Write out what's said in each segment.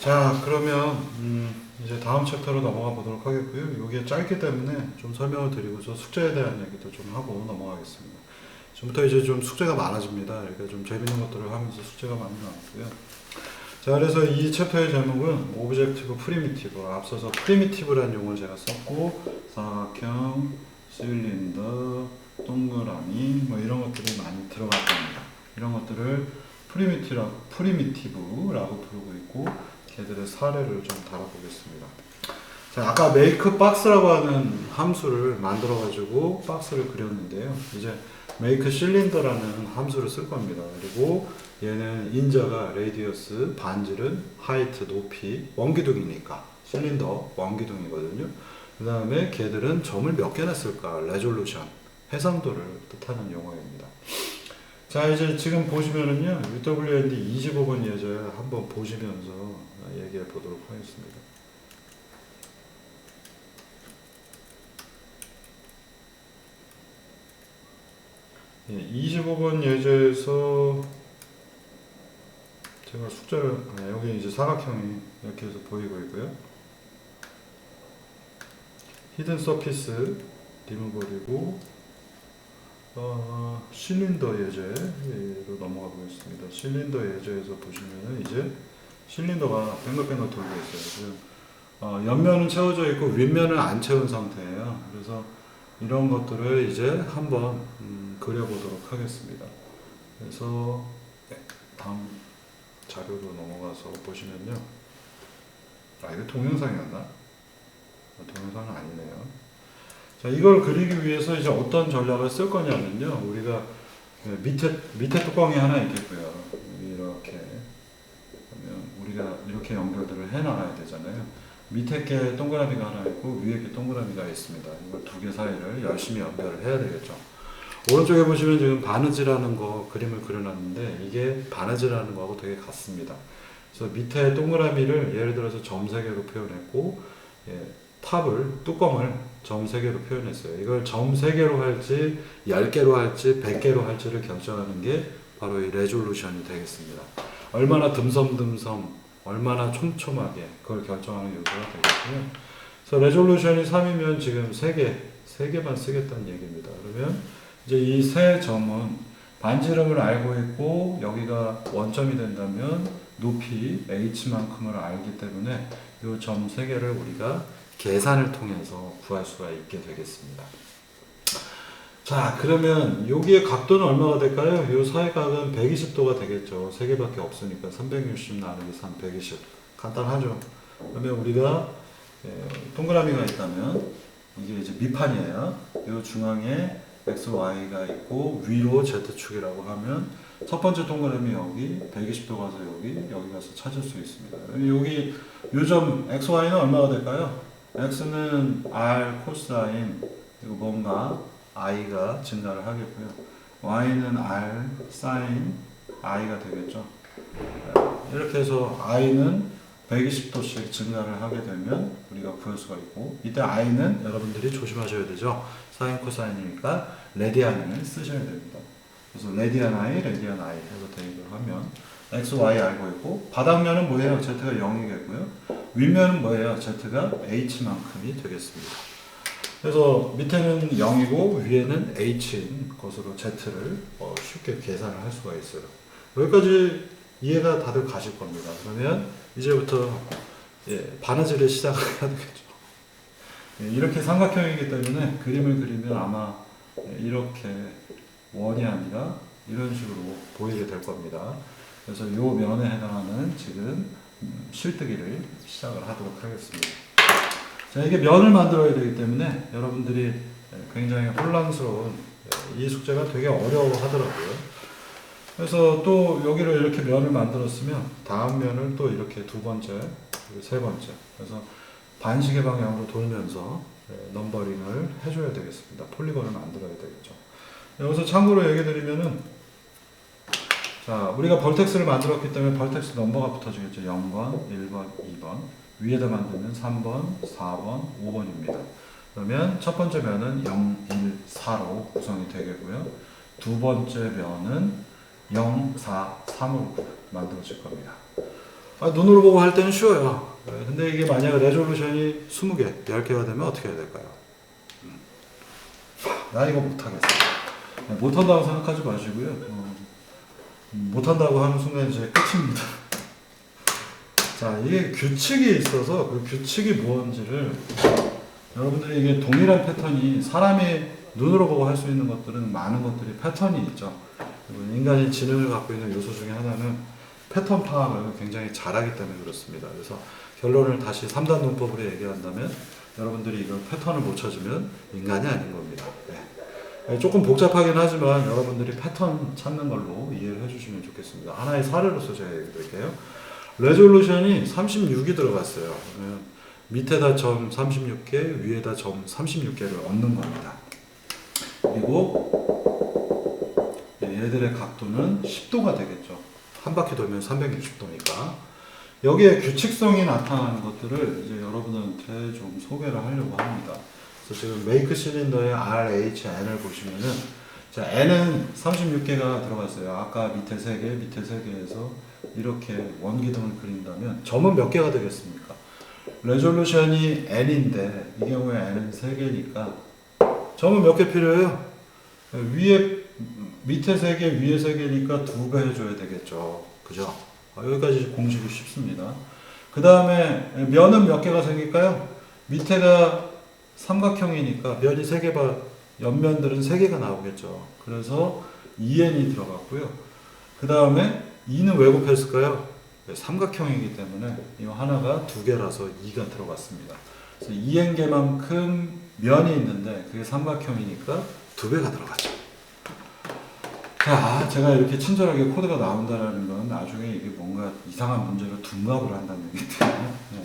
자, 그러면 이제 다음 챕터로 넘어가 보도록 하겠고요. 이게 짧기 때문에 좀 설명을 드리고서 숙제에 대한 얘기도 좀 하고 넘어가겠습니다. 지금부터 이제 좀 숙제가 많아집니다. 그러니까 좀 재밌는 것들을 하면서 숙제가 많이 나왔고요. 자, 그래서 이 챕터의 제목은 오브젝티브 프리미티브. 앞서서 프리미티브라는 용어를 제가 썼고, 사각형, 실린더, 동그라미, 뭐 이런 것들이 많이 들어갈 겁니다. 이런 것들을 프리미티브라고 부르고 있고, 걔들의 사례를 좀 다뤄보겠습니다. 자, 아까 메이크 박스라고 하는 함수를 만들어가지고 박스를 그렸는데요. 이제 메이크 실린더라는 함수를 쓸 겁니다. 그리고 얘는 인자가 레디어스, 반질은 하이트, 높이, 원기둥이니까 실린더 원기둥이거든요. 그 다음에 걔들은 점을 몇 개나 쓸까? 레졸루션, 해상도를 뜻하는 용어입니다. 자, 이제 지금 보시면은요, UWND 25번 예제 한번 보시면서 얘기해 보도록 하겠습니다. 예, 25번 예제에서 제가 숙제를, 여기 이제 사각형이 이렇게 해서 보이고 있고요. 히든 서피스 리무벌이고, 실린더 예제로 넘어가 보겠습니다. 실린더 예제에서 보시면은 이제 실린더가 뱅글뱅글 돌고 있어요. 지금 옆면은 채워져 있고 윗면은 안 채운 상태예요. 그래서 이런 것들을 이제 한번 그려보도록 하겠습니다. 그래서 네, 다음 자료로 넘어가서 보시면요. 이거 동영상이었나? 동영상은 아니네요. 자, 이걸 그리기 위해서 이제 어떤 전략을 쓸 거냐면요. 우리가 밑에 뚜껑이 하나 있겠고요. 이렇게. 그러면 우리가 이렇게 연결들을 해 나가야 되잖아요. 밑에 게 동그라미가 하나 있고 위에 게 동그라미가 있습니다. 이걸 두 개 사이를 열심히 연결을 해야 되겠죠. 오른쪽에 보시면 지금 바느질하는 거 그림을 그려놨는데 이게 바느질하는 거하고 되게 같습니다. 그래서 밑에 동그라미를 예를 들어서 점 3개로 표현했고, 예, 뚜껑을 점 3개로 표현했어요. 이걸 점 3개로 할지 10개로 할지 100개로 할지를 결정하는 게 바로 이 레졸루션이 되겠습니다. 얼마나 듬섬듬섬, 얼마나 촘촘하게 그걸 결정하는 요소가 되겠고요. 그래서 레졸루션이 3이면 지금 3개만 쓰겠다는 얘기입니다. 그러면 이제 이 세 점은 반지름을 알고 있고 여기가 원점이 된다면 높이 h만큼을 알기 때문에 이 점 3개를 우리가 계산을 통해서 구할 수가 있게 되겠습니다. 자, 그러면 여기의 각도는 얼마가 될까요? 이 사이각은 120도가 되겠죠. 3개밖에 없으니까 360 나누기 3, 120. 간단하죠. 그러면 우리가 동그라미가 있다면 이게 이제 밑판이에요. 이 중앙에 x, y가 있고 위로 z축이라고 하면 첫 번째 동그라미 여기 120도 가서 여기 가서 찾을 수 있습니다. 여기 요점 x, y는 얼마가 될까요? x는 r 코사인 그리고 뭔가 i가 증가를 하겠고요. y는 r 사인 i가 되겠죠. 이렇게 해서 i는 120도씩 증가를 하게 되면 우리가 구할 수가 있고, 이때 i는 여러분들이 조심하셔야 되죠. 사인 코사인이니까 레디안을 쓰셔야 됩니다. 그래서 레디안 i 해서 대입을 하면 x, y 알고 있고, 바닥면은 뭐예요? z가 0이겠고요. 윗면은 뭐예요? z가 h만큼이 되겠습니다. 그래서 밑에는 0이고 위에는 h인 것으로 z를 쉽게 계산을 할 수가 있어요. 여기까지 이해가 다들 가실 겁니다. 그러면 이제부터 바느질을 시작해야 되겠죠. 이렇게 삼각형이기 때문에 그림을 그리면 아마 이렇게 원이 아니라 이런 식으로 보이게 될 겁니다. 그래서 이 면에 해당하는 지금 실뜨기를 시작을 하도록 하겠습니다. 자, 이게 면을 만들어야 되기 때문에 여러분들이 굉장히 혼란스러운 이 숙제가 되게 어려워하더라고요. 그래서 또 여기를 이렇게 면을 만들었으면 다음 면을 또 이렇게 두 번째, 그리고 세 번째. 그래서 반시계 방향으로 돌면서 넘버링을 해줘야 되겠습니다. 폴리곤을 만들어야 되겠죠. 여기서 참고로 얘기 드리면은, 자, 우리가 벌텍스를 만들었기 때문에 벌텍스 넘버가 붙어지겠죠. 0번, 1번, 2번. 위에다 만들면 3번, 4번, 5번입니다. 그러면 첫 번째 면은 0, 1, 4로 구성이 되겠고요. 두 번째 면은 0, 4, 3으로 만들어질 겁니다. 눈으로 보고 할 때는 쉬워요. 근데 이게 만약 레졸루션이 20개, 10개가 되면 어떻게 해야 될까요? 나 이거 못하겠어. 못한다고 생각하지 마시고요. 못한다고 하는 순간 이제 끝입니다. 자, 이게 규칙이 있어서 그 규칙이 무엇인지를 여러분들이 이게 동일한 패턴이 사람이 눈으로 보고 할 수 있는 것들은 많은 것들이 패턴이 있죠. 그리고 인간이 지능을 갖고 있는 요소 중에 하나는 패턴 파악을 굉장히 잘하기 때문에 그렇습니다. 그래서 결론을 다시 3단 논법으로 얘기한다면 여러분들이 이걸 패턴을 못 찾으면 인간이 아닌 겁니다. 네. 조금 복잡하긴 하지만 여러분들이 패턴 찾는 걸로 이해를 해주시면 좋겠습니다. 하나의 사례로서 제가 얘기 드릴게요. 레졸루션이 36이 들어갔어요. 밑에다 점 36개, 위에다 점 36개를 얻는 겁니다. 그리고 얘들의 각도는 10도가 되겠죠. 한 바퀴 돌면 360도니까. 여기에 규칙성이 나타나는 것들을 이제 여러분한테 좀 소개를 하려고 합니다. 그래서 지금 메이크 실린더의 RHN을 보시면은, 자, N은 36개가 들어갔어요. 아까 밑에 3개, 밑에 3개에서 이렇게 원기둥을 그린다면 점은 몇 개가 되겠습니까? 레졸루션이 N인데 이 경우에 N은 3개니까 점은 몇 개 필요해요? 위에 밑에 3개, 위에 3개니까 2배 해줘야 되겠죠. 그죠? 여기까지 공식이 쉽습니다. 그 다음에 면은 몇 개가 생길까요? 밑에가 삼각형이니까 면이 3개, 옆면들은 3개가 나오겠죠. 그래서 2n이 들어갔고요. 그 다음에 2는 왜 곱했을까요? 삼각형이기 때문에 이 하나가 2개라서 2가 들어갔습니다. 그래서 2n개만큼 면이 있는데 그게 삼각형이니까 2배가 들어갔죠. 자, 제가 이렇게 친절하게 코드가 나온다는 건 나중에 이게 뭔가 이상한 문제로 둔갑을 한다는 얘기 때문에. 네.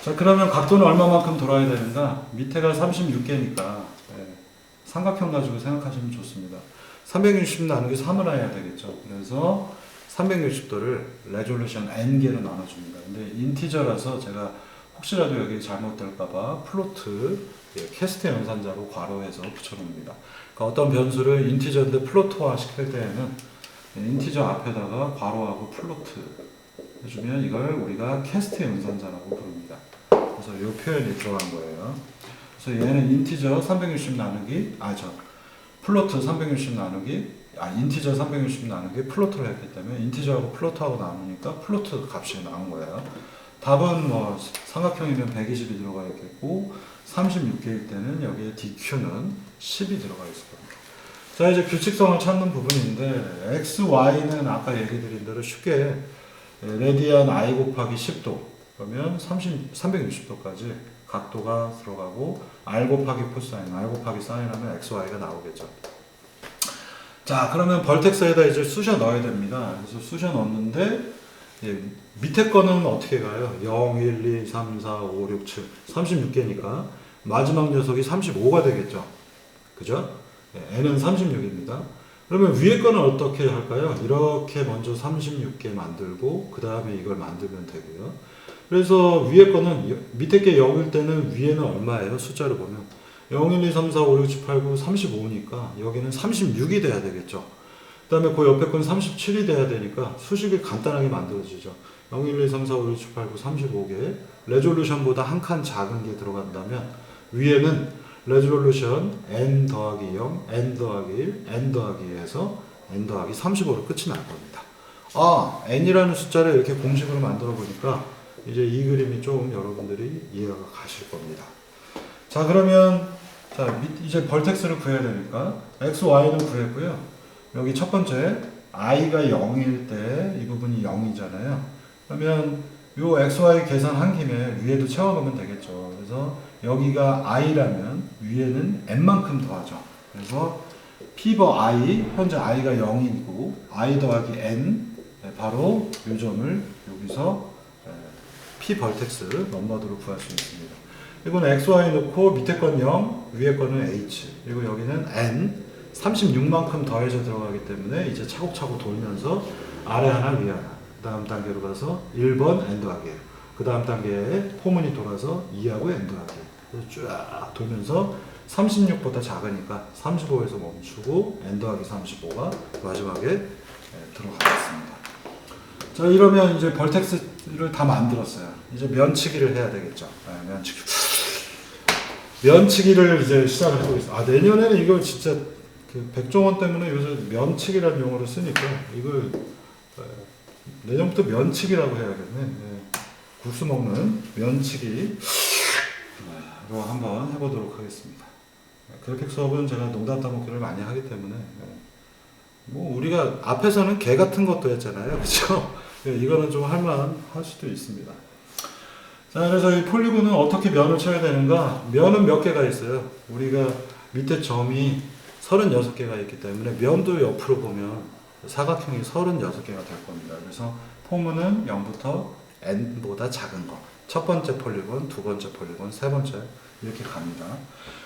자, 그러면 각도는 얼마만큼 돌아야 되는가? 밑에가 36개니까 삼각형 가지고 생각하시면 좋습니다. 360 나누기 3을 해야 되겠죠. 그래서 360도를 레졸루션 n개로 나눠줍니다. 근데 인티저라서 제가 혹시라도 여기 잘못될까봐 플로트, 캐스트 연산자로 괄호해서 붙여놓습니다. 그러니까 어떤 변수를 인티저인데 플로트화 시킬 때에는 인티저 앞에다가 괄호하고 플로트 해주면 이걸 우리가 캐스트 연산자라고 부릅니다. 그래서 이 표현이 들어간 거예요. 그래서 얘는 인티저 360 나누기, 플로트 360 나누기, 인티저 360 나누기 플로트를 했기 때문에 인티저하고 플로트하고 나누니까 플로트 값이 나온 거예요. 답은 뭐 삼각형이면 120이 들어가 있겠고 36개일 때는 여기에 DQ는 10이 들어가 있을 겁니다. 자, 이제 규칙성을 찾는 부분인데 x, y는 아까 얘기 드린 대로 쉽게 레디안 i 곱하기 10도 그러면 360도까지 각도가 들어가고 r 곱하기 코사인, r 곱하기 사인 하면 x, y가 나오겠죠. 자, 그러면 벌텍스에다 이제 쑤셔 넣어야 됩니다. 그래서 쑤셔 넣는데 밑에 거는 어떻게 가요? 0, 1, 2, 3, 4, 5, 6, 7, 36개니까 마지막 녀석이 35가 되겠죠. 그죠? n은 36입니다. 그러면 위에 거는 어떻게 할까요? 이렇게 먼저 36개 만들고 그 다음에 이걸 만들면 되고요. 그래서 위에 거는 밑에 게 0일 때는 위에는 얼마예요? 숫자를 보면 0, 1, 2, 3, 4, 5, 6, 7, 8, 9, 35니까 여기는 36이 돼야 되겠죠. 그 다음에 그 옆에 건 37이 돼야 되니까 수식이 간단하게 만들어지죠. 0, 1, 2, 3, 4, 5, 6, 7, 8, 9, 35개 레졸루션보다 한 칸 작은 게 들어간다면 위에는 레졸루션 n 더하기 0, n 더하기 1, n 더하기 2에서 n 더하기 35로 끝이 날 겁니다. n이라는 숫자를 이렇게 공식으로 만들어 보니까 이제 이 그림이 좀 여러분들이 이해가 가실 겁니다. 자, 그러면 이제 벌텍스를 구해야 되니까 x, y는 구했고요. 여기 첫 번째 i가 0일 때 이 부분이 0이잖아요. 그러면 요 x, y 계산한 김에 위에도 채워가면 되겠죠. 그래서 여기가 i라면 위에는 n만큼 더하죠. 그래서 피버 i, 현재 i가 0이고 i 더하기 n, 바로 요 점을 여기서 p 벌텍스 넘버드로 구할 수 있습니다. 이건 x, y 넣고 밑에 건 0, 위에 거는 h, 그리고 여기는 n, 36만큼 더해져 들어가기 때문에 이제 차곡차곡 돌면서 아래 하나, 위 하나, 그 다음 단계로 가서 1번 n 더하기 1, 그 다음 단계에 포문이 돌아서 2하고 n 더하기 1, 그래서 쫙 돌면서 36보다 작으니까 35에서 멈추고 n 더하기 35가 마지막에 들어가겠습니다. 자, 이러면 이제 벌텍스를 다 만들었어요. 이제 면치기를 해야 되겠죠. 네, 면치기. 면치기를 이제 시작을 하고 있어요. 아, 내년에는 이걸 진짜 그 백종원 때문에 요새 면치기라는 용어를 쓰니까 이걸 내년부터 면치기라고 해야겠네. 네. 국수 먹는 면치기. 이거 한번 해보도록 하겠습니다. 그래픽 수업은 제가 농담 따먹기를 많이 하기 때문에 뭐 우리가 앞에서는 개 같은 것도 했잖아요, 그렇죠? 이거는 좀 할만할 수도 있습니다. 자, 그래서 이 폴리곤은 어떻게 면을 쳐야 되는가? 면은 몇 개가 있어요. 우리가 밑에 점이 36개가 있기 때문에 면도 옆으로 보면 사각형이 36개가 될 겁니다. 그래서 포문은 0부터 n보다 작은 거. 첫 번째 폴리곤, 두 번째 폴리곤, 세 번째 이렇게 갑니다.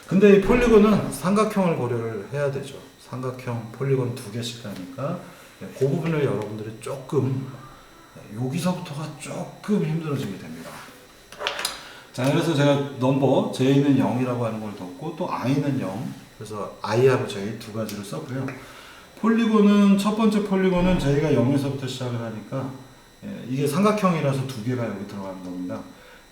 근데 이 폴리곤은 삼각형을 고려를 해야 되죠. 삼각형 폴리곤 2개씩 하니까 그 부분을 여러분들이 조금 여기서부터가 조금 힘들어지게 됩니다. 자, 그래서 제가 넘버 J는 0이라고 하는 걸 뒀고 또 I는 0. 그래서 I하고 J 두 가지를 썼고요. 폴리곤은 첫 번째 폴리곤은 J가 0에서부터 시작을 하니까 이게 삼각형이라서 두 개가 여기 들어가는 겁니다.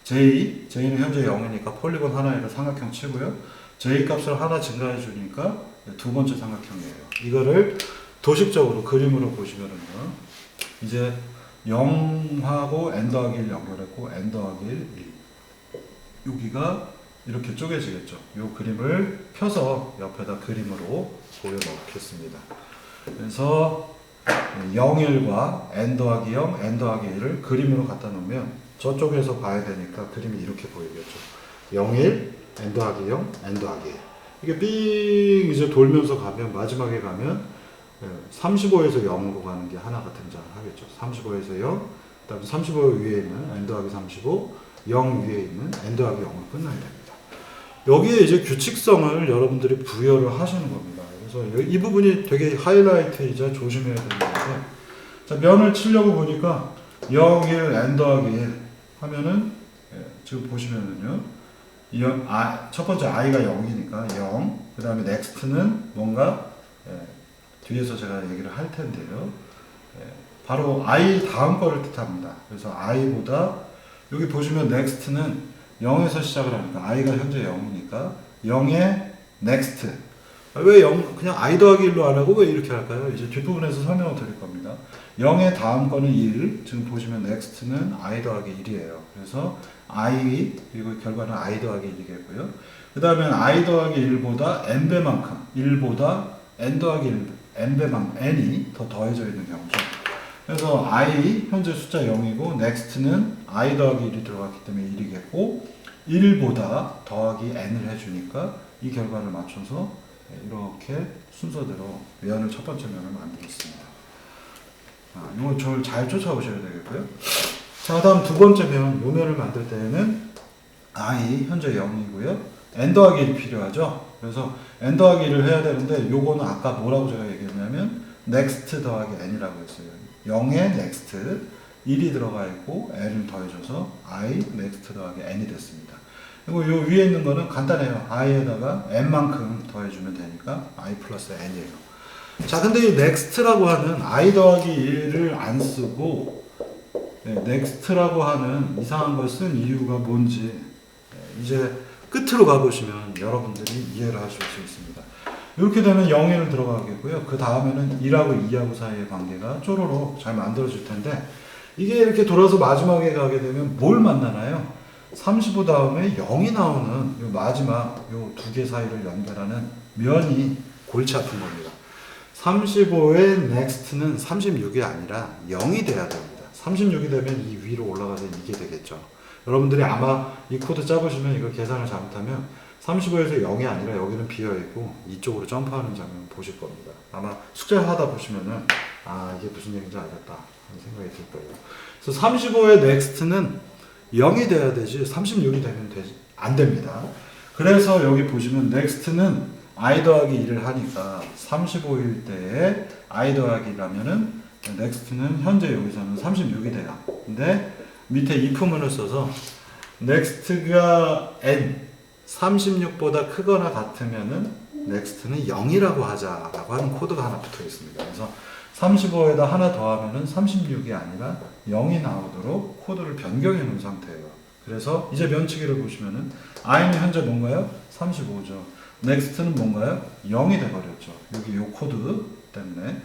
J는 현재 0이니까 폴리곤 하나에다 삼각형 치고요. J 값을 하나 증가해 주니까 두 번째 삼각형이에요. 이거를 도식적으로 그림으로 보시면은요. 이제 0하고 n 더하기 1 연결했고 n 더하기 1, 여기가 이렇게 쪼개지겠죠. 이 그림을 펴서 옆에다 그림으로 보여놓겠습니다. 그래서 0, 1과 n 더하기 0, n 더하기 1을 그림으로 갖다 놓으면 저쪽에서 봐야 되니까 그림이 이렇게 보이겠죠. 0, 1, n 더하기 0, n 더하기 1. 이게 삥 이제 돌면서 가면 마지막에 가면 35에서 0으로 가는 게 하나가 등장을 하겠죠. 35에서 0, 그 다음에 35 위에 있는 n 더하기 35, 0 위에 있는 n 더하기 0을 끝나야 됩니다. 여기에 이제 규칙성을 여러분들이 부여를 하시는 겁니다. 그래서 이 부분이 되게 하이라이트이자 조심해야 되는 건데, 자, 면을 치려고 보니까 0, 1, n 더하기 1 하면은 지금 보시면은요, 첫 번째 i가 0이니까 0, 그 다음에 next는 뭔가 뒤에서 제가 얘기를 할 텐데요. 바로 i 다음 거를 뜻합니다. 그래서 i보다 여기 보시면 next는 0에서 시작을 하니까 i가 현재 0이니까 0의 next. 왜 0, 그냥 i 더하기 1로 안 하고 왜 이렇게 할까요? 이제 뒷부분에서 설명을 드릴 겁니다. 0의 다음 거는 1. 지금 보시면 next는 i 더하기 1이에요. 그래서 i, 그리고 결과는 i 더하기 1이겠고요. 그 다음에 i 더하기 1보다 n배만큼, 1보다 n 더하기 1, n배만큼, n이 더 더해져 있는 경우죠. 그래서 i 현재 숫자 0이고 next는 i 더하기 1이 들어갔기 때문에 1이겠고 1보다 더하기 n을 해주니까 이 결과를 맞춰서 이렇게 순서대로 면을 첫 번째 면을 만들었습니다. 이거 저를 잘 쫓아오셔야 되겠고요. 자, 다음 두 번째 면, 요 면을 만들 때에는 i 현재 0이고요. n 더하기 1이 필요하죠. 그래서 n 더하기 1을 해야 되는데 요거는 아까 뭐라고 제가 얘기했냐면 next 더하기 n이라고 했어요. 0에 next 1이 들어가 있고 n을 더해줘서 i next 더하기 n이 됐습니다. 그리고 요 위에 있는 거는 간단해요. i에다가 n만큼 더해주면 되니까 i 플러스 n이에요. 자, 근데 이 next라고 하는 i 더하기 1을 안 쓰고 next라고 하는 이상한 걸 쓴 이유가 뭔지 이제 끝으로 가보시면 여러분들이 이해를 하실 수 있습니다. 이렇게 되면 0, 1을 들어가겠고요. 그 다음에는 1하고 2하고 사이의 관계가 쪼로록 잘 만들어질 텐데 이게 이렇게 돌아서 마지막에 가게 되면 뭘 만나나요? 35 다음에 0이 나오는 요 마지막 요 두 개 사이를 연결하는 면이 골치 아픈 겁니다. 35의 next는 36이 아니라 0이 돼야 됩니다. 36이 되면 이 위로 올라가서 이게 되겠죠. 여러분들이 아마 이 코드 짜보시면 이거 계산을 잘못하면 35에서 0이 아니라 여기는 비어있고 이쪽으로 점프하는 장면 보실 겁니다. 아마 숙제하다 보시면은 이게 무슨 얘기인지 알겠다 하는 생각이 들 거예요. 그래서 35의 next는 0이 돼야 되지 36이 되면 안 됩니다. 그래서 여기 보시면 next는 i 더하기 1을 하니까 35일 때에 i 더하기라면은 next는 현재 여기서는 36이 돼요. 근데 밑에 if문을 써서 next가 n 36보다 크거나 같으면은 next는 0이라고 하자라고 하는 코드가 하나 붙어 있습니다. 그래서 35에다 하나 더하면은 36이 아니라 0이 나오도록 코드를 변경해 놓은 상태예요. 그래서 이제 면치기를 보시면은 i는 현재 뭔가요? 35죠. next는 뭔가요? 0이 돼버렸죠. 여기 요 코드 때문에.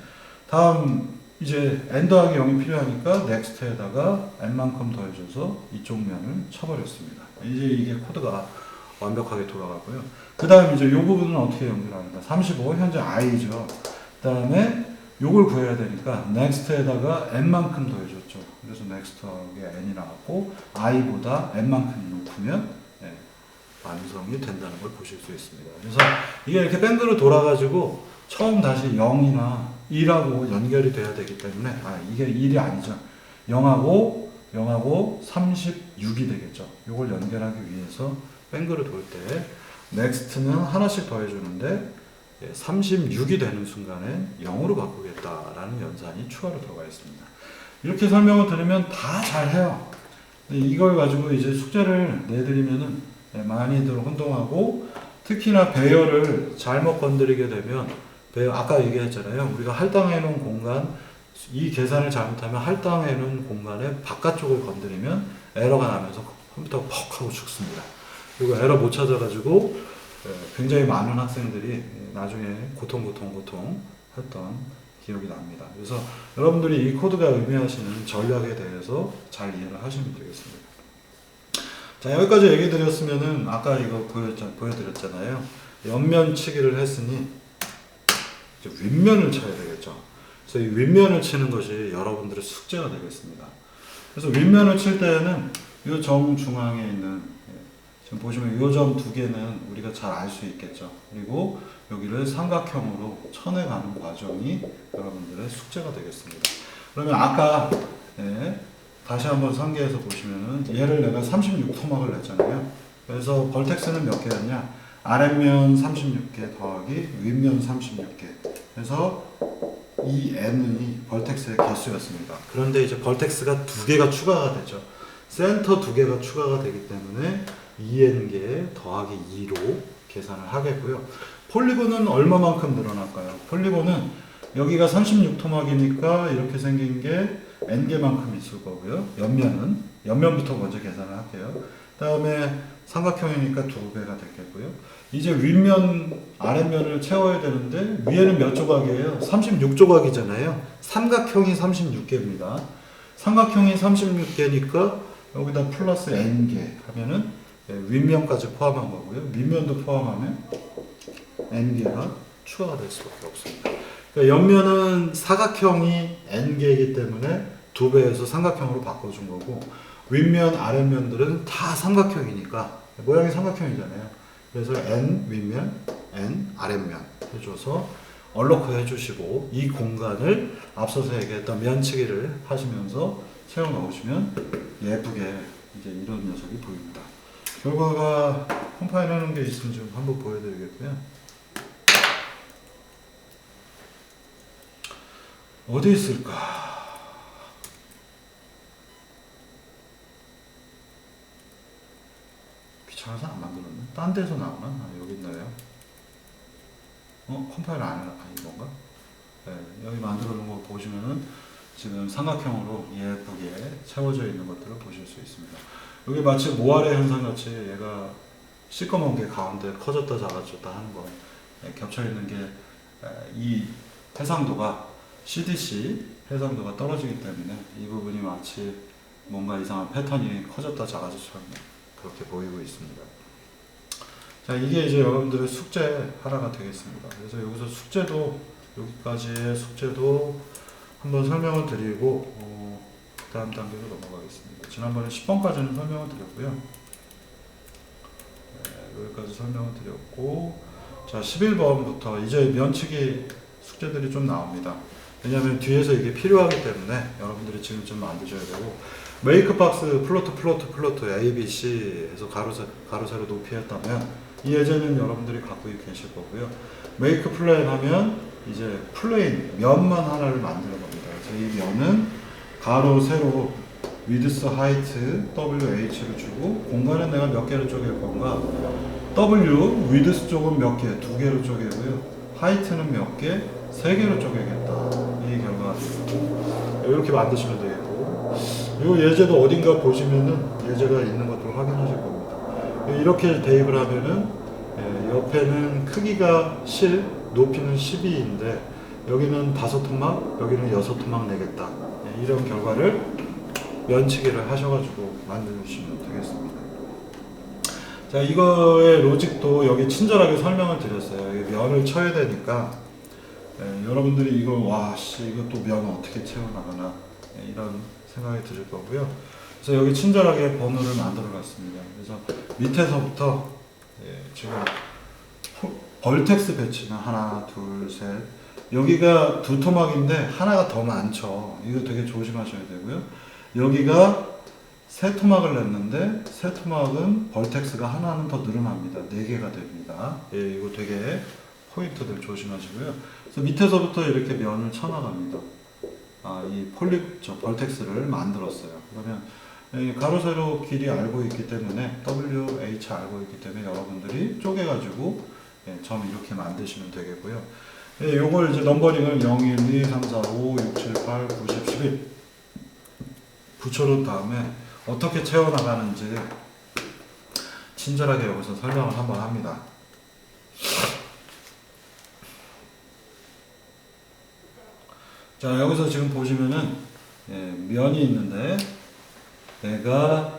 다음 이제 n 더하기 0이 필요하니까 next에다가 n만큼 더해줘서 이쪽 면을 쳐버렸습니다. 이제 이게 코드가 완벽하게 돌아가고요. 그 다음 이제 요 부분은 어떻게 연결하는가? 35 현재 i죠. 그 다음에 요걸 구해야 되니까 next에다가 n만큼 더해줬죠. 그래서 next하게 n이 나왔고 i보다 n만큼 높으면 완성이 된다는 걸 보실 수 있습니다. 그래서 이게 이렇게 밴드로 돌아가지고 처음 다시 0이나 2라고 연결이 돼야 되기 때문에 이게 1이 아니죠. 0하고 36이 되겠죠. 이걸 연결하기 위해서 밴드로 돌 때 next는 하나씩 더해주는데 36이 되는 순간에 0으로 바꾸겠다라는 연산이 추가로 들어가 있습니다. 이렇게 설명을 들으면 다 잘해요. 이걸 가지고 이제 숙제를 내드리면은 많이들 혼동하고 특히나 배열을 잘못 건드리게 되면 배열, 아까 얘기했잖아요. 우리가 할당해 놓은 공간, 이 계산을 잘못하면 할당해 놓은 공간의 바깥쪽을 건드리면 에러가 나면서 컴퓨터가 퍽 하고 죽습니다. 그리고 에러 못 찾아가지고 굉장히 많은 학생들이 나중에 고통 했던 기억이 납니다. 그래서 여러분들이 이 코드가 의미하시는 전략에 대해서 잘 이해를 하시면 되겠습니다. 자, 여기까지 얘기 드렸으면은 아까 이거 보여드렸잖아요. 옆면치기를 했으니 이제 윗면을 쳐야 되겠죠. 그래서 이 윗면을 치는 것이 여러분들의 숙제가 되겠습니다. 그래서 윗면을 칠 때에는 이 정중앙에 있는 지금 보시면 이 점 두 개는 우리가 잘 알 수 있겠죠. 그리고 여기를 삼각형으로 쳐내가는 과정이 여러분들의 숙제가 되겠습니다. 그러면 아까 다시 한번 상기해서 보시면은 얘를 내가 36토막을 냈잖아요. 그래서 벌텍스는 몇 개였냐? 아랫면 36개 더하기 윗면 36개. 그래서 이 n이 벌텍스의 개수였습니다. 그런데 이제 벌텍스가 두 개가 추가가 되죠. 센터 두 개가 추가가 되기 때문에 2n개 더하기 2로 계산을 하겠고요. 폴리곤은 얼마만큼 늘어날까요? 폴리곤은 여기가 36토막이니까 이렇게 생긴 게 n개만큼 있을 거고요. 옆면부터 먼저 계산을 할게요. 그 다음에 삼각형이니까 2배가 됐겠고요. 이제 윗면, 아랫면을 채워야 되는데 위에는 몇 조각이에요? 36조각이잖아요. 삼각형이 36개입니다. 삼각형이 36개니까 여기다 플러스 n개 하면은 윗면까지 포함한 거고요. 밑면도 포함하면 n개가 추가가 될 수밖에 없습니다. 그러니까 옆면은 사각형이 n개이기 때문에 2배에서 삼각형으로 바꿔준 거고 윗면, 아랫면들은 다 삼각형이니까 모양이 삼각형이잖아요. 그래서 n 윗면, n 아랫면 해줘서 얼로크 해주시고 이 공간을 앞서서 얘기했던 면치기를 하시면서 채워 넣으시면 예쁘게 이제 이런 녀석이 보입니다. 결과가 컴파일 하는 게 있으면 좀 한번 보여드리겠고요. 어디 있을까? 귀찮아서 안 만들었네. 딴 데서 나오나? 여기 있나요? 컴파일 안 해놔. 이건가? 네, 여기 만들어 놓은 거 보시면은 지금 삼각형으로 예쁘게 채워져 있는 것들을 보실 수 있습니다. 여기 마치 모아레 현상 같이 얘가 시꺼먼 게 가운데 커졌다 작아졌다 하는 거 겹쳐 있는 게 이 해상도가 CDC 해상도가 떨어지기 때문에 이 부분이 마치 뭔가 이상한 패턴이 커졌다 작아졌처럼 그렇게 보이고 있습니다. 자, 이게 이제 여러분들의 숙제 하나가 되겠습니다. 그래서 여기서 숙제도 여기까지의 숙제도 한번 설명을 드리고 그 다음 단계로 넘어가겠습니다. 지난번에 10번까지는 설명을 드렸고요. 여기까지 설명을 드렸고 자 11번부터 이제 면치기 숙제들이 좀 나옵니다. 왜냐하면 뒤에서 이게 필요하기 때문에 여러분들이 지금 좀 만드셔야 되고 메이크 박스 플로트 A, B, C 해서 가로 세로 높이 했다면 이 예제는 여러분들이 갖고 계실 거고요. 메이크 플레인 하면 이제 플레인 면만 하나를 만드는 겁니다. 그래서 이 면은 가로 세로 위드스 하이트 WH를 주고 공간은 내가 몇 개를 쪼갤 건가? W 위드스 쪽은 몇 개? 2개로 쪼개고요. 하이트는 몇 개? 3개로 쪼개겠다. 이 결과가 나갑니다. 이렇게 만드시면 되겠고, 이 예제도 어딘가 보시면은 예제가 있는 것들을 확인하실 겁니다. 이렇게 대입을 하면은 옆에는 크기가 7, 높이는 12인데 여기는 5토막, 여기는 6토막 내겠다. 이런 결과를 면치기를 하셔가지고 만드시면 되겠습니다. 자, 이거의 로직도 여기 친절하게 설명을 드렸어요. 면을 쳐야 되니까 여러분들이 이걸 이거 또 면 어떻게 채워나가나 이런 생각이 드실 거고요. 그래서 여기 친절하게 번호를 만들어 갔습니다. 그래서 밑에서부터 지금 벌텍스 배치는 하나, 둘, 셋. 여기가 2토막인데 하나가 더 많죠. 이거 되게 조심하셔야 되고요. 여기가 3토막을 냈는데 3토막은 벌텍스가 하나는 더 늘어납니다. 4개가 됩니다. 이거 되게 포인트들 조심하시고요. 그래서 밑에서부터 이렇게 면을 쳐나갑니다. 이 벌텍스를 만들었어요. 그러면 가로 세로 길이 알고 있기 때문에 W, H 알고 있기 때문에 여러분들이 쪼개가지고 점 이렇게 만드시면 되겠고요. 요걸 이제 넘버링을 0, 1, 2, 3, 4, 5, 6, 7, 8, 9, 10, 11 붙여놓은 다음에 어떻게 채워나가는지 친절하게 여기서 설명을 한번 합니다. 자, 여기서 지금 보시면은 면이 있는데 내가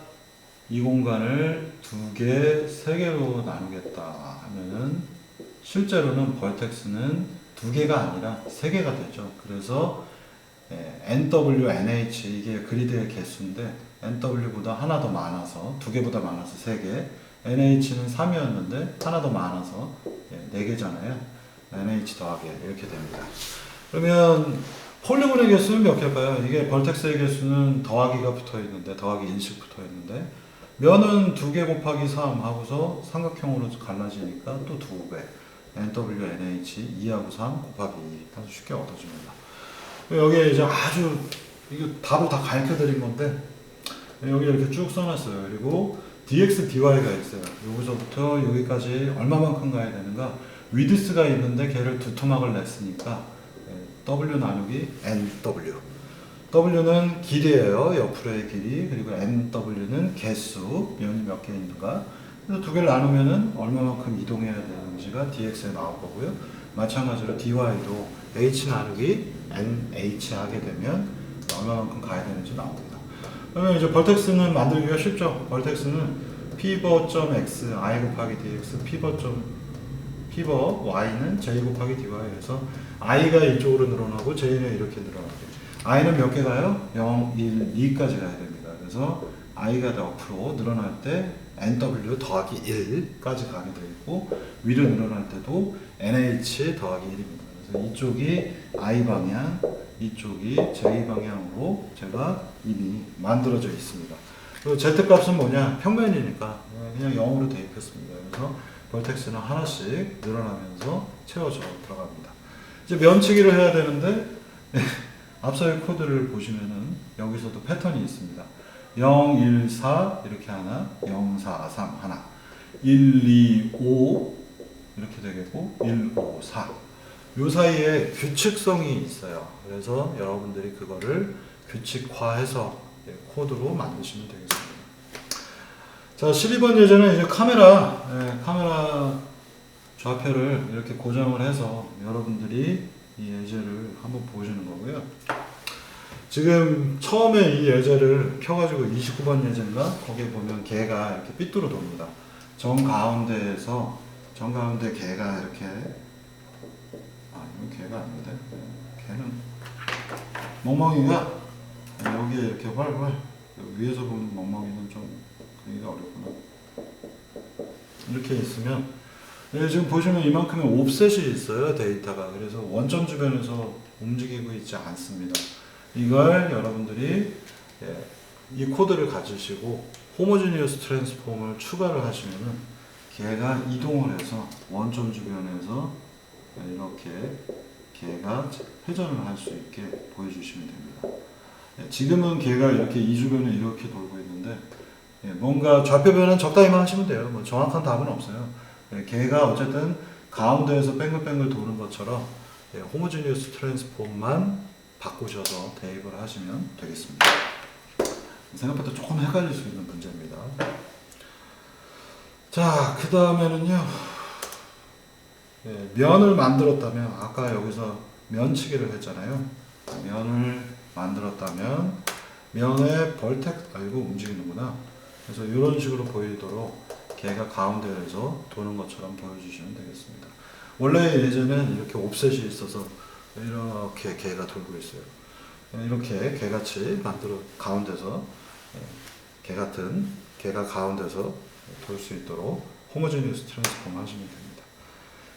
이 공간을 2개, 3개로 나누겠다 하면은 실제로는 벌텍스는 2개가 아니라 3개가 되죠. 그래서 NW, NH 이게 그리드의 개수인데 NW보다 하나 더 많아서 2개보다 많아서 3개, NH는 3이었는데 하나 더 많아서 4개잖아요. NH 더하기 이렇게 됩니다. 그러면 폴리곤의 개수는 몇 개일까요? 이게 벌텍스의 개수는 더하기가 붙어 있는데 더하기 1씩 붙어 있는데 면은 2개 곱하기 3 하고서 삼각형으로 갈라지니까 또 2배 NW, NH 2하고 3 곱하기 2 아주 쉽게 얻어집니다. 여기에 이제 아주 이거 답을 다 가르쳐 드린 건데 여기 이렇게 쭉 써놨어요. 그리고 dx, dy가 있어요. 여기서부터 여기까지 얼마만큼 가야 되는가? 위드스가 있는데 걔를 2토막을 냈으니까 W 나누기 NW. W는 길이에요. 옆으로의 길이. 그리고 NW는 개수. 면이 몇 개 있는가. 그래서 2개를 나누면은 얼마만큼 이동해야 되는지가 dx에 나올 거고요. 마찬가지로 dy도 h 나누기 nh 하게 되면 얼마만큼 가야 되는지 나옵니다. 그러면 이제 벌텍스는 만들기가 쉽죠. 벌텍스는 p버.x i 곱하기 dx p버 y는 j 곱하기 dy에서 i가 이쪽으로 늘어나고 j는 이렇게 늘어나게. i는 몇 개 가요? 0, 1, 2까지 가야 됩니다. 그래서 i가 옆으로 늘어날 때 nw 더하기 1까지 가게 되어 있고 위로 늘어날 때도 nh 더하기 1입니다. 그래서 이쪽이 i 방향, 이쪽이 j 방향으로 제가 이미 만들어져 있습니다. 그리고 z 값은 뭐냐? 평면이니까 그냥 0으로 대입했습니다. 그래서 벌텍스는 하나씩 늘어나면서 채워져 들어갑니다. 이제 면치기를 해야 되는데 앞서의 코드를 보시면은 여기서도 패턴이 있습니다. 0, 1, 4 이렇게 하나, 0, 4, 3 하나, 1, 2, 5 이렇게 되겠고 1, 5, 4 요 사이에 규칙성이 있어요. 그래서 여러분들이 그거를 규칙화해서 코드로 만드시면 되겠습니다. 자, 12번 예제는 이제 카메라 좌표를 이렇게 고정을 해서 여러분들이 이 예제를 한번 보시는 거고요. 지금 처음에 이 예제를 펴가지고 29번 예제인가? 거기에 보면 개가 이렇게 삐뚤어 돕니다. 정가운데 개가 이렇게 이건 개가 아닌데 개는 멍멍이가 여기에 이렇게 활활 위에서 보면 멍멍이는 좀 그리기가 어렵구나. 이렇게 있으면 지금 보시면 이만큼의 옵셋이 있어요. 데이터가. 그래서 원점 주변에서 움직이고 있지 않습니다. 이걸 여러분들이 이 코드를 가지시고 호모지니어스 트랜스폼을 추가를 하시면은 걔가 이동을 해서 원점 주변에서 이렇게 걔가 회전을 할 수 있게 보여주시면 됩니다. 지금은 걔가 이렇게 이 주변에 이렇게 돌고 있는데 뭔가 좌표 변환 적당히만 하시면 돼요. 뭐 정확한 답은 없어요. 걔가 어쨌든 가운데에서 뱅글뱅글 도는 것처럼 호모지니어스 트랜스폼만 바꾸셔서 대입을 하시면 되겠습니다. 생각보다 조금 헷갈릴 수 있는 문제입니다. 자, 그 다음에는요, 면을 만들었다면, 아까 여기서 면치기를 했잖아요. 면을 만들었다면 면의 벌텍, 이거 움직이는구나. 그래서 이런 식으로 보이도록 개가 가운데에서 도는 것처럼 보여주시면 되겠습니다. 원래 예전엔 이렇게 옵셋이 있어서 이렇게 개가 돌고 있어요. 이렇게 개같이 만들어 가운데서 개가 가운데서 돌 수 있도록 호모지니어스 트랜스폼 하시면 됩니다.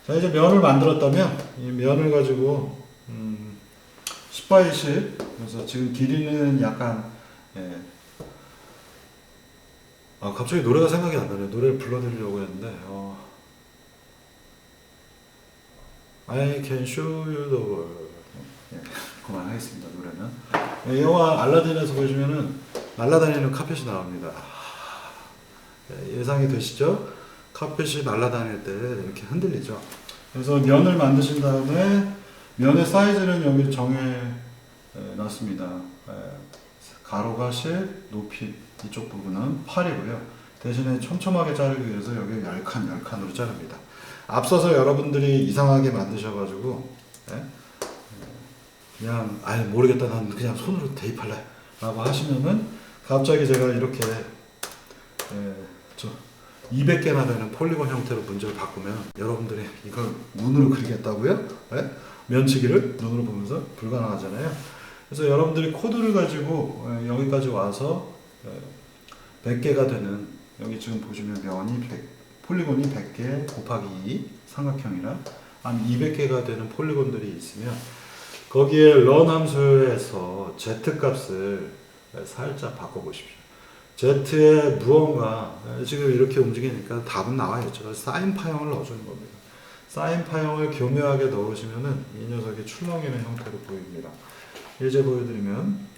자, 이제 면을 만들었다면 이 면을 가지고 10x10, 그래서 지금 길이는 약간 갑자기 노래가 생각이 안 나네요. 노래를 불러드리려고 했는데 I can show you the world. 그만하겠습니다. 노래는. 영화 알라딘에서 보시면은 날아다니는 카펫이 나옵니다. 예상이 되시죠? 카펫이 날아다닐 때 이렇게 흔들리죠. 그래서 면을 만드신 다음에 면의 사이즈는 여기 정해 놨습니다. 가로가 10, 높이 이쪽 부분은 8이고요. 대신에 촘촘하게 자르기 위해서 여기 10칸으로 자릅니다. 앞서서 여러분들이 이상하게 만드셔가지고 그냥 모르겠다, 난 그냥 손으로 대입할래 라고 하시면은 갑자기 제가 이렇게 200개나 되는 폴리곤 형태로 문제를 바꾸면 여러분들이 이걸 눈으로 그리겠다고요? 면치기를 눈으로 보면서 불가능하잖아요. 그래서 여러분들이 코드를 가지고 여기까지 와서 100개가 되는, 여기 지금 보시면 폴리곤이 100개 곱하기 2 삼각형이라 한 200개가 되는 폴리곤들이 있으면 거기에 run 함수에서 z 값을 살짝 바꿔보십시오. z의 무언가, 지금 이렇게 움직이니까 답은 나와있죠. 사인파형을 넣어주는 겁니다. 사인파형을 교묘하게 넣으시면은 이 녀석이 출렁이는 형태로 보입니다. 예제 보여드리면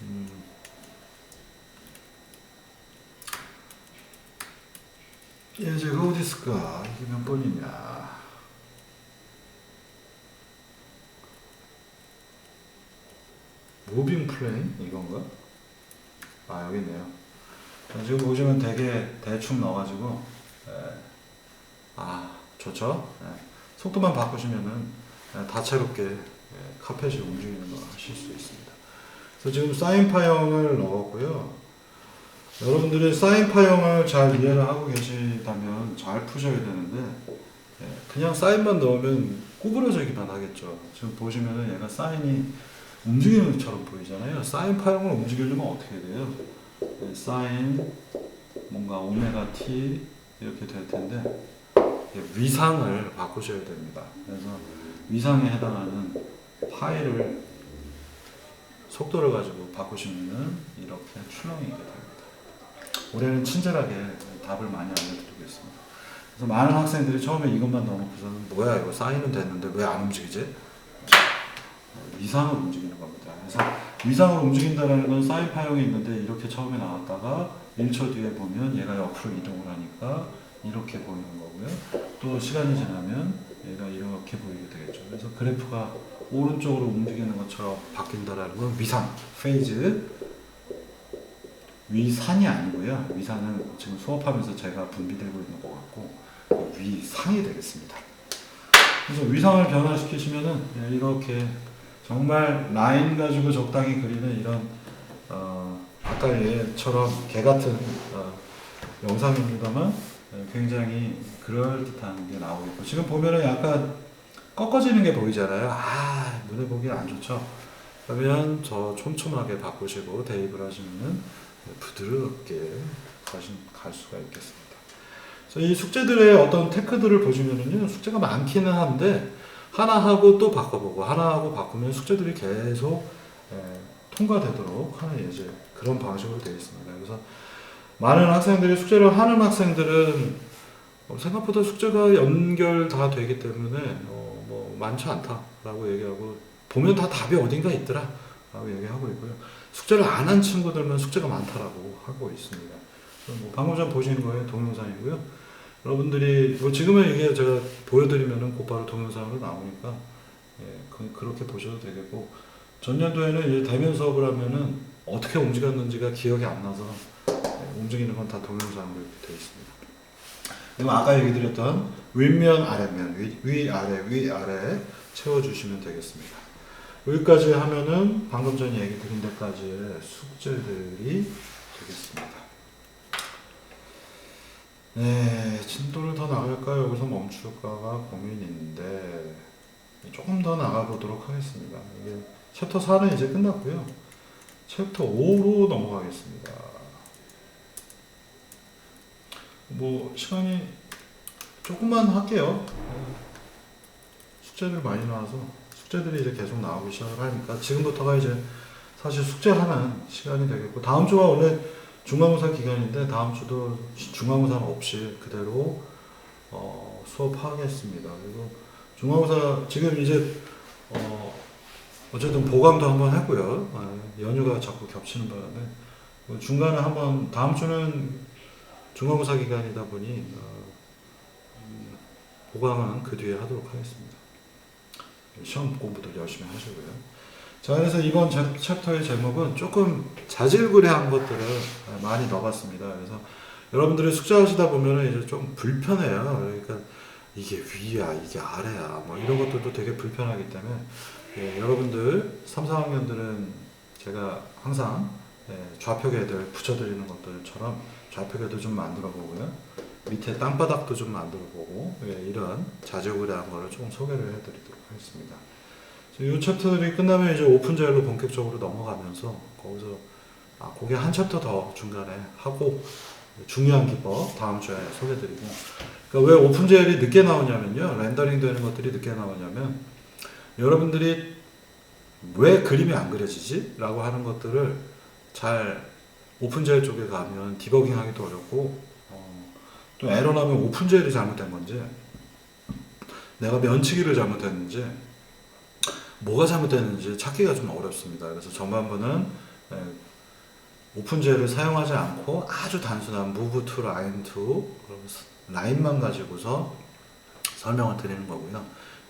예제가 어디 있을까? 이게 몇 번이냐? 무빙 플레인 이건가? 여기 있네요. 지금 보시면 되게 대충 넣어가지고 좋죠? 속도만 바꾸시면은 다채롭게 카펫이 움직이는 거 하실 수 있습니다. 그래서 지금 사인파형을 넣었고요. 여러분들이 사인파형을 잘 이해를 하고 계시다면 잘 푸셔야 되는데 그냥 사인만 넣으면 구부러지기만 하겠죠. 지금 보시면은 얘가 사인이 움직이는 것처럼 보이잖아요. 사인파형을 움직이려면 어떻게 돼요? 사인 뭔가 오메가 t 이렇게 될 텐데 위상을 바꾸셔야 됩니다. 그래서 위상에 해당하는 파이를 속도를 가지고 바꾸시면은 이렇게 출렁이게 됩니다. 올해는 친절하게 답을 많이 알려드리고 있습니다. 그래서 많은 학생들이 처음에 이것만 넣어놓고서는 뭐야 이거 사인은 됐는데 왜 안 움직이지? 위상을 움직이는 겁니다. 그래서 위상을 움직인다는 건 사인 파형이 있는데 이렇게 처음에 나왔다가 1초 뒤에 보면 얘가 옆으로 이동을 하니까 이렇게 보이는 거고요. 또 시간이 지나면 얘가 이렇게 보이게 되겠죠. 그래서 그래프가 오른쪽으로 움직이는 것처럼 바뀐다라는 건 위상, 페이즈, 위산이 아니고요. 위산은 지금 수업하면서 제가 분비되고 있는 것 같고 위상이 되겠습니다. 그래서 위상을 변화시키시면은 이렇게 정말 라인 가지고 적당히 그리는 이런 아까 얘처럼 개 같은 영상입니다만 굉장히 그럴듯한 게 나오겠고 지금 보면은 약간 꺾어지는 게 보이잖아요. 눈에 보기 안 좋죠. 그러면 저 촘촘하게 바꾸시고 대입을 하시면은 부드럽게 갈 수가 있겠습니다. 그래서 이 숙제들의 어떤 테크들을 보시면은요, 숙제가 많기는 한데 하나 하고 또 바꿔보고 하나 하고 바꾸면 숙제들이 계속 통과되도록 하는 예제 그런 방식으로 되어 있습니다. 그래서 많은 학생들이 숙제를 하는 학생들은 생각보다 숙제가 연결 다 되기 때문에 뭐 많지 않다라고 얘기하고 보면 다 답이 어딘가 있더라 라고 얘기하고 있고요. 숙제를 안 한 친구들만 숙제가 많다라고 하고 있습니다. 뭐 방금 전 보시는 거에 동영상이고요. 여러분들이 뭐 지금은 이게 제가 보여드리면은 곧바로 동영상으로 나오니까 그렇게 보셔도 되겠고 전년도에는 이제 대면 수업을 하면은 어떻게 움직였는지가 기억이 안 나서 움직이는 건 다 동영상으로 이렇게 되어 있습니다. 그럼 아까 얘기 드렸던 윗면, 아래면, 위아래 채워주시면 되겠습니다. 여기까지 하면은 방금 전에 얘기 드린 데까지의 숙제들이 되겠습니다. 네, 진도를 더 나갈까요? 여기서 멈출까가 고민인데 조금 더 나가보도록 하겠습니다. 이게 챕터 4는 이제 끝났고요. 챕터 5로 넘어가겠습니다. 뭐 시간이 조금만 할게요. 숙제들 많이 나와서 숙제들이 이제 계속 나오기 시작을 하니까 지금부터가 이제 사실 숙제하는 시간이 되겠고, 다음 주가 원래 중간고사 기간인데 다음 주도 중간고사는 없이 그대로 수업하겠습니다. 그리고 중간고사 지금 이제 어쨌든 보강도 한번 했고요. 연휴가 자꾸 겹치는 바람에 중간에 한번, 다음 주는 중간고사 기간이다 보니 보강은 그 뒤에 하도록 하겠습니다. 시험 공부도 열심히 하시고요. 자, 그래서 이번 챕터의 제목은 조금 자질구레한 것들을 많이 넣어봤습니다. 그래서 여러분들이 숙제하시다 보면 이제 좀 불편해요. 그러니까 이게 위야, 이게 아래야, 뭐 이런 것들도 되게 불편하기 때문에 여러분들 3, 4학년들은 제가 항상 좌표계들 붙여드리는 것들처럼 좌표계도 좀 만들어 보고요. 밑에 땅바닥도 좀 만들어 보고 이런 자질구레한 거를 좀 소개를 해드리도록 하겠습니다. 이 챕터들이 끝나면 이제 오픈젤로 본격적으로 넘어가면서 거기서 그게 한 챕터 더 중간에 하고 중요한 기법 다음 주에 소개드리고, 그러니까 왜 오픈젤이 늦게 나오냐면요, 렌더링 되는 것들이 늦게 나오냐면 여러분들이 왜 그림이 안 그려지지? 라고 하는 것들을 잘 오픈젤 쪽에 가면 디버깅 하기도 어렵고 또 에러 나면 오픈젤이 잘못된 건지 내가 면치기를 잘못했는지 뭐가 잘못됐는지 찾기가 좀 어렵습니다. 그래서 전반부는 오픈젤을 사용하지 않고 아주 단순한 move to line to 라인만 가지고서 설명을 드리는 거고요.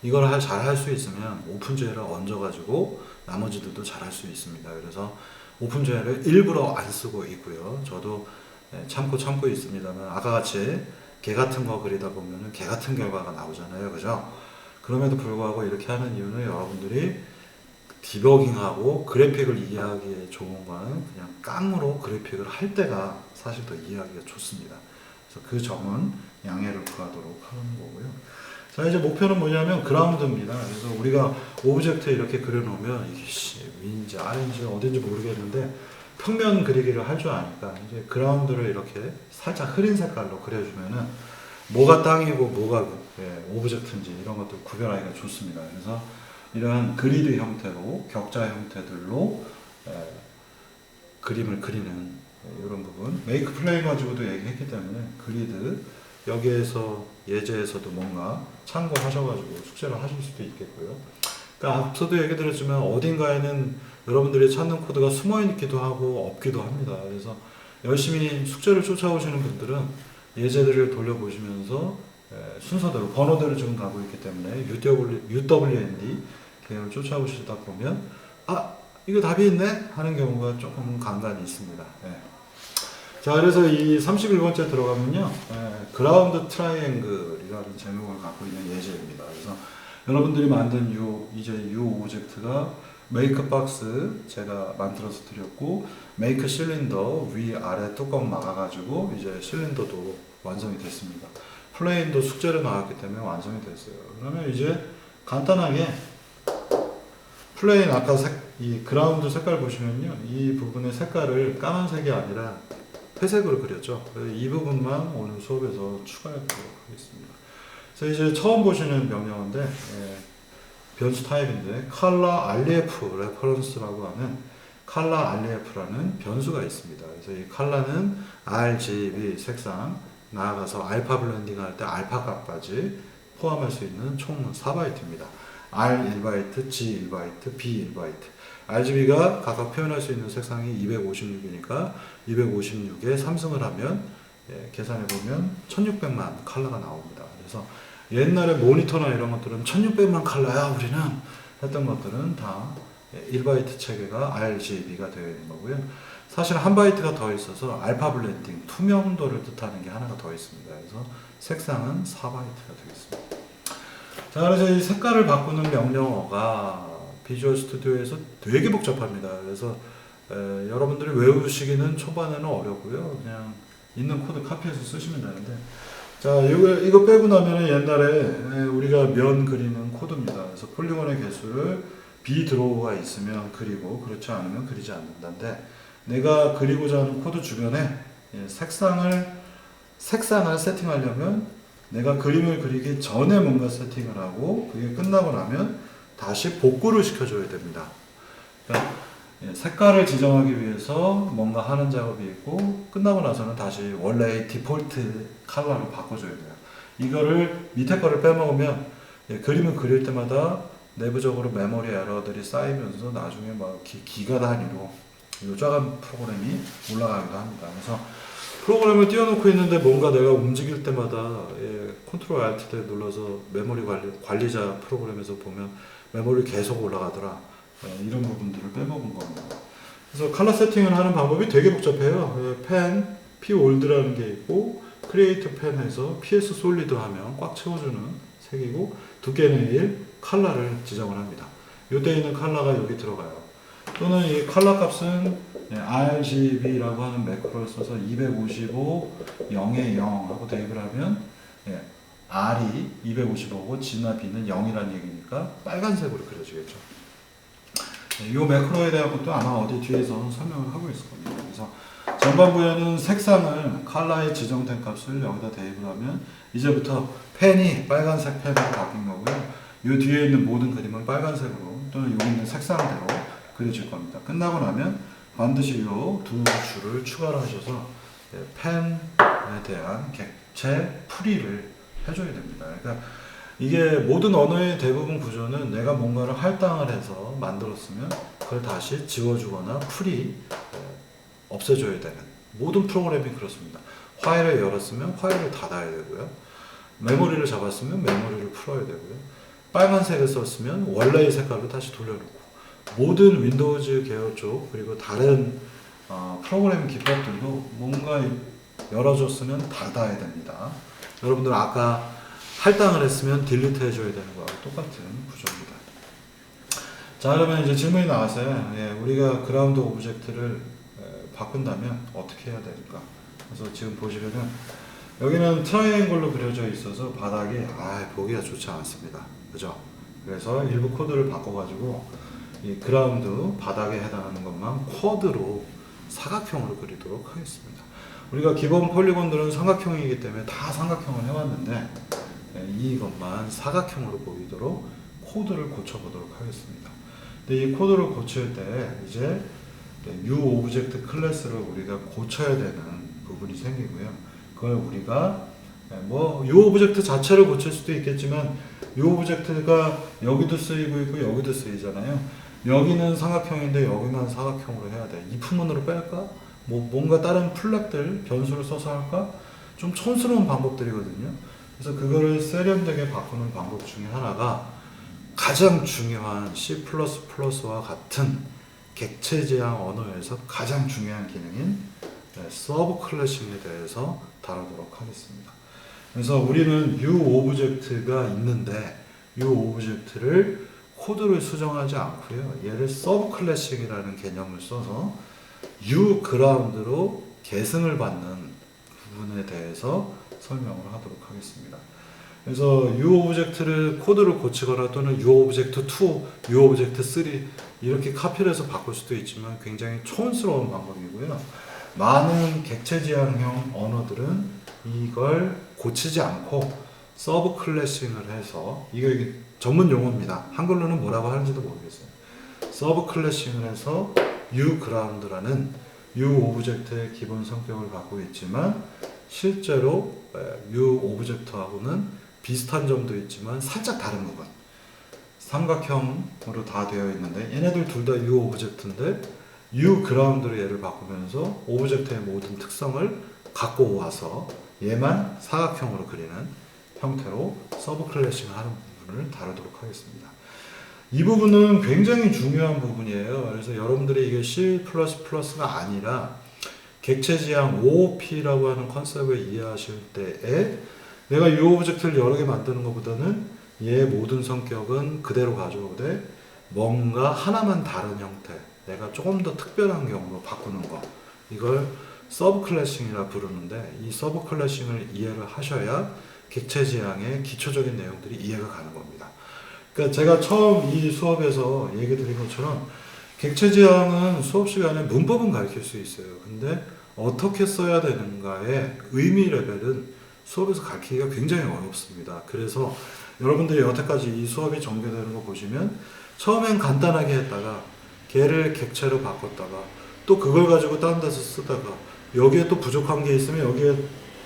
이걸 잘 할 수 있으면 오픈젤을 얹어가지고 나머지들도 잘 할 수 있습니다. 그래서 오픈젤을 일부러 안 쓰고 있고요. 저도 참고 있습니다만 아까 같이 개 같은 거 그리다 보면은 개 같은 결과가 나오잖아요. 그죠? 그럼에도 불구하고 이렇게 하는 이유는 여러분들이 디버깅하고 그래픽을 이해하기에 좋은 거는 그냥 깡으로 그래픽을 할 때가 사실 더 이해하기가 좋습니다. 그래서 그 점은 양해를 구하도록 하는 거고요. 자, 이제 목표는 뭐냐면 그라운드입니다. 그래서 우리가 오브젝트 이렇게 그려놓으면 이게 위인지 아래인지 어딘지 모르겠는데 평면 그리기를 할 줄 아니까 이제 그라운드를 이렇게 살짝 흐린 색깔로 그려주면은 뭐가 땅이고 뭐가 오브젝트인지 이런 것들 구별하기가 좋습니다. 그래서 이러한 그리드 형태로 격자 형태들로 그림을 그리는 이런 부분, 메이크 플레이 가지고도 얘기했기 때문에 그리드 여기에서 예제에서도 뭔가 참고하셔가지고 숙제를 하실 수도 있겠고요. 그러니까 앞서도 얘기 드렸지만 어딘가에는 여러분들이 찾는 코드가 숨어 있기도 하고 없기도 합니다. 그래서 열심히 숙제를 쫓아오시는 분들은 예제들을 돌려보시면서 순서대로 번호대로 지금 가고 있기 때문에 UWND 계열을 쫓아오시다 보면 이거 답이 있네 하는 경우가 조금 간간히 있습니다. 자, 그래서 이 31번째 들어가면요, 그라운드 트라이앵글이라는 제목을 갖고 있는 예제입니다. 그래서 여러분들이 만든 이제 이 오브젝트가 메이크 박스 제가 만들어서 드렸고, 메이크 실린더 위아래 뚜껑 막아가지고 이제 실린더도 완성이 됐습니다. 플레인도 숙제로 나왔기 때문에 완성이 됐어요. 그러면 이제 간단하게 플레인 아까 이 그라운드 색깔 보시면요, 이 부분의 색깔을 까만색이 아니라 회색으로 그렸죠. 이 부분만 오늘 수업에서 추가해보도록 하겠습니다. 그래서 이제 처음 보시는 명령어인데 변수 타입인데 color ref reference라고 하는 color ref라는 변수가 있습니다. 그래서 이 color는 RGB 색상, 나아가서 알파 블렌딩 할 때 알파 값까지 포함할 수 있는 총 4바이트입니다. R 1바이트, G 1바이트, B 1바이트. RGB가 각각 표현할 수 있는 색상이 256이니까 256에 3승을 하면 계산해보면 1600만 컬러가 나옵니다. 그래서 옛날에 모니터나 이런 것들은 1600만 컬러야 우리는 했던 것들은 다 1바이트 체계가 RGB가 되어 있는 거고요. 사실 한 바이트가 더 있어서 알파 블렌딩, 투명도를 뜻하는 게 하나가 더 있습니다. 그래서 색상은 4바이트가 되겠습니다. 자, 그래서 이 색깔을 바꾸는 명령어가 비주얼 스튜디오에서 되게 복잡합니다. 그래서 여러분들이 외우시기는 초반에는 어렵고요. 그냥 있는 코드 카피해서 쓰시면 되는데, 자, 이거 빼고 나면은 옛날에 우리가 면 그리는 코드입니다. 그래서 폴리곤의 개수를 비드로우가 있으면 그리고 그렇지 않으면 그리지 않는다인데, 내가 그리고자 하는 코드 주변에 색상을 세팅하려면 내가 그림을 그리기 전에 뭔가 세팅을 하고 그게 끝나고 나면 다시 복구를 시켜줘야 됩니다. 그러니까 색깔을 지정하기 위해서 뭔가 하는 작업이 있고 끝나고 나서는 다시 원래의 디폴트 컬러로 바꿔줘야 돼요. 이거를 밑에 거를 빼먹으면 그림을 그릴 때마다 내부적으로 메모리 에러들이 쌓이면서 나중에 막 기가 단위로 요작한 프로그램이 올라가기도 합니다. 그래서 프로그램을 띄워놓고 있는데 뭔가 내가 움직일 때마다 컨트롤 알트 눌러서 메모리 관리자 프로그램에서 보면 메모리 계속 올라가더라. 이런 부분들을 빼먹은 겁니다. 그래서 컬러 세팅을 하는 방법이 되게 복잡해요. 펜, P-OLD라는 게 있고 크리에이트 펜에서 PS 솔리드 하면 꽉 채워주는 색이고 두께는 1, 컬러를 지정을 합니다. 요때 있는 컬러가 여기 들어가요. 또는 이 컬러 값은 RGB라고 하는 매크로를 써서 255, 0에 0 하고 대입을 하면 R이 255고 G나 B는 0이라는 얘기니까 빨간색으로 그려지겠죠. 이 매크로에 대한 것도 아마 어디 뒤에서 설명을 하고 있을 겁니다. 그래서 전반부에는 색상을 컬러에 지정된 값을 여기다 대입을 하면 이제부터 펜이 빨간색 펜으로 바뀐 거고요. 이 뒤에 있는 모든 그림은 빨간색으로 또는 여기 있는 색상대로 그려질 겁니다. 끝나고 나면 반드시 이 두 줄을 추가를 하셔서 펜에 대한 객체 풀이를 해줘야 됩니다. 그러니까 이게 모든 언어의 대부분 구조는 내가 뭔가를 할당을 해서 만들었으면 그걸 다시 지워주거나 없애줘야 되는 모든 프로그램이 그렇습니다. 파일을 열었으면 파일을 닫아야 되고요. 메모리를 잡았으면 메모리를 풀어야 되고요. 빨간색을 썼으면 원래의 색깔로 다시 돌려놓고 모든 윈도우즈 계열 쪽 그리고 다른 프로그램 기법들도 뭔가 열어줬으면 닫아야 됩니다. 여러분들 아까 할당을 했으면 딜리트 해줘야 되는 거하고 똑같은 구조입니다. 자, 그러면 이제 질문이 나왔어요. 우리가 그라운드 오브젝트를 바꾼다면 어떻게 해야 될까? 그래서 지금 보시면은 여기는 트라이앵글로 그려져 있어서 바닥이 보기가 좋지 않습니다. 그죠? 그래서 일부 코드를 바꿔가지고 이 그라운드 바닥에 해당하는 것만 쿼드로 사각형으로 그리도록 하겠습니다. 우리가 기본 폴리곤들은 삼각형이기 때문에 다 삼각형을 해왔는데 이것만 사각형으로 보이도록 코드를 고쳐보도록 하겠습니다. 근데 이 코드를 고칠 때 이제 UObject 클래스를 우리가 고쳐야 되는 부분이 생기고요. 그걸 우리가 UObject 자체를 고칠 수도 있겠지만 UObject가 여기도 쓰이고 있고 여기도 쓰이잖아요. 여기는 삼각형인데 여기만 사각형으로 해야 돼. if문으로 뺄까? 뭔가 다른 플랫들 변수를 써서 할까? 좀 촌스러운 방법들이거든요. 그래서 그거를 세련되게 바꾸는 방법 중에 하나가 가장 중요한 C++와 같은 객체 지향 언어에서 가장 중요한 기능인 서브 클래싱에 대해서 다루도록 하겠습니다. 그래서 우리는 UObject가 있는데 UObject를 코드를 수정하지 않고요. 얘를 서브 클래싱이라는 개념을 써서 UGround로 계승을 받는 부분에 대해서 설명을 하도록 하겠습니다. 그래서 UObject를 코드를 고치거나 또는 UObject2, UObject3 이렇게 카피를 해서 바꿀 수도 있지만 굉장히 촌스러운 방법이고요. 많은 객체 지향형 언어들은 이걸 고치지 않고 서브 클래싱을 해서 이게 전문 용어입니다. 한글로는 뭐라고 하는지도 모르겠어요. 서브 클래싱을 해서 UGround라는 UObject의 기본 성격을 갖고 있지만 실제로 UObject하고는 비슷한 점도 있지만 살짝 다른 부분. 삼각형으로 다 되어 있는데 얘네들 둘 다 UObject인데 UGround로 얘를 바꾸면서 오브젝트의 모든 특성을 갖고 와서 얘만 사각형으로 그리는 형태로 서브 클래싱을 하는 부분을 다루도록 하겠습니다. 이 부분은 굉장히 중요한 부분이에요. 그래서 여러분들이 이게 C++가 아니라 객체지향 OOP라고 하는 컨셉을 이해하실 때에 내가 이 오브젝트를 여러 개 만드는 것보다는 얘 모든 성격은 그대로 가져오되 뭔가 하나만 다른 형태, 내가 조금 더 특별한 경우로 바꾸는 거, 이걸 서브 클래싱이라 부르는데, 이 서브 클래싱을 이해를 하셔야 객체지향의 기초적인 내용들이 이해가 가는 겁니다. 그러니까 제가 처음 이 수업에서 얘기 드린 것처럼 객체지향은 수업 시간에 문법은 가르칠 수 있어요. 근데 어떻게 써야 되는가의 의미 레벨은 수업에서 가르치기가 굉장히 어렵습니다. 그래서 여러분들이 여태까지 이 수업이 전개되는 거 보시면 처음엔 간단하게 했다가 걔를 객체로 바꿨다가 또 그걸 가지고 다른 데서 쓰다가 여기에 또 부족한 게 있으면 여기에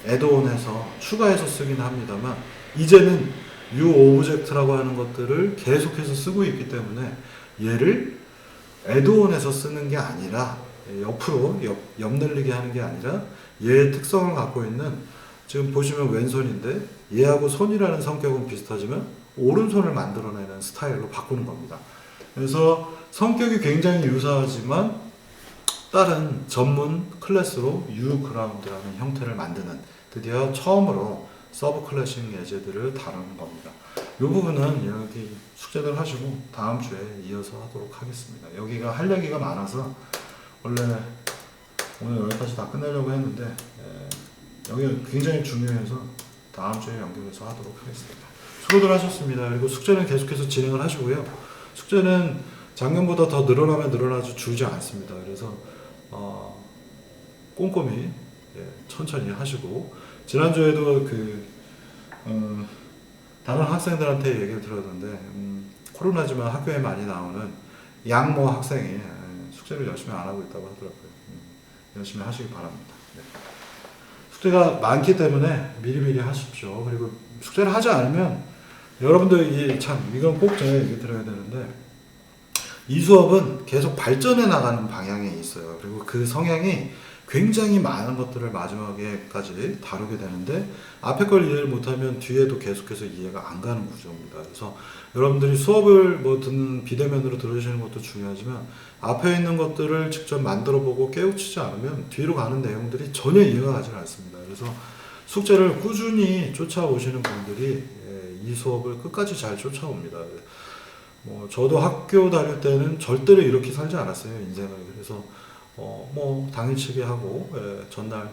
애드온해서 추가해서 쓰긴 합니다만 이제는 이 오브젝트라고 하는 것들을 계속해서 쓰고 있기 때문에 얘를 애드온해서 쓰는 게 아니라 옆으로 옆늘리게 하는 게 아니라 얘의 특성을 갖고 있는, 지금 보시면 왼손인데 얘하고 손이라는 성격은 비슷하지만 오른손을 만들어내는 스타일로 바꾸는 겁니다. 그래서 성격이 굉장히 유사하지만 다른 전문 클래스로 U그라운드라는 형태를 만드는, 드디어 처음으로 서브 클래싱 예제들을 다루는 겁니다. 이 부분은 여기 숙제들 하시고 다음 주에 이어서 하도록 하겠습니다. 여기가 할 얘기가 많아서 원래 오늘 여기까지 다 끝내려고 했는데 여기가 굉장히 중요해서 다음 주에 연결해서 하도록 하겠습니다. 수고들 하셨습니다. 그리고 숙제는 계속해서 진행을 하시고요. 숙제는 작년보다 더 늘어나면 늘어나지 줄지 않습니다. 그래서 꼼꼼히 천천히 하시고, 지난주에도 다른 학생들한테 얘기를 들었는데 코로나지만 학교에 많이 나오는 양모 학생이 숙제를 열심히 안 하고 있다고 하더라고요. 열심히 하시기 바랍니다. 네. 숙제가 많기 때문에 미리미리 하십시오. 그리고 숙제를 하지 않으면 여러분들 이건 꼭 제가 얘기 드려야 되는데, 이 수업은 계속 발전해 나가는 방향에 있어요. 그리고 그 성향이 굉장히 많은 것들을 마지막에까지 다루게 되는데 앞에 걸 이해를 못하면 뒤에도 계속해서 이해가 안 가는 구조입니다. 그래서 여러분들이 수업을 듣는 비대면으로 들으시는 것도 중요하지만 앞에 있는 것들을 직접 만들어 보고 깨우치지 않으면 뒤로 가는 내용들이 전혀 이해가 가지 않습니다. 그래서 숙제를 꾸준히 쫓아오시는 분들이 이 수업을 끝까지 잘 쫓아옵니다. 저도 학교 다닐 때는 절대로 이렇게 살지 않았어요, 인생을. 그래서 당일치기 하고 전날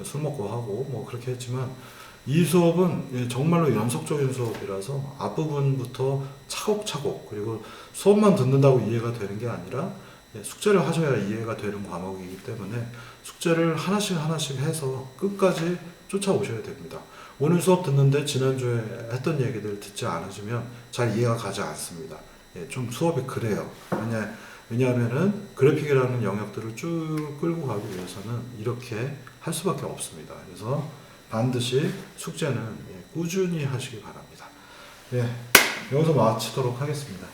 술 먹고 하고 그렇게 했지만 이 수업은 정말로 연속적인 수업이라서 앞부분부터 차곡차곡, 그리고 수업만 듣는다고 이해가 되는 게 아니라 숙제를 하셔야 이해가 되는 과목이기 때문에 숙제를 하나씩 해서 끝까지 쫓아오셔야 됩니다. 오늘 수업 듣는데 지난주에 했던 얘기들 듣지 않으시면 잘 이해가 가지 않습니다. 좀 수업이 그래요. 왜냐하면은 그래픽이라는 영역들을 쭉 끌고 가기 위해서는 이렇게 할 수밖에 없습니다. 그래서 반드시 숙제는 꾸준히 하시기 바랍니다. 여기서 마치도록 하겠습니다.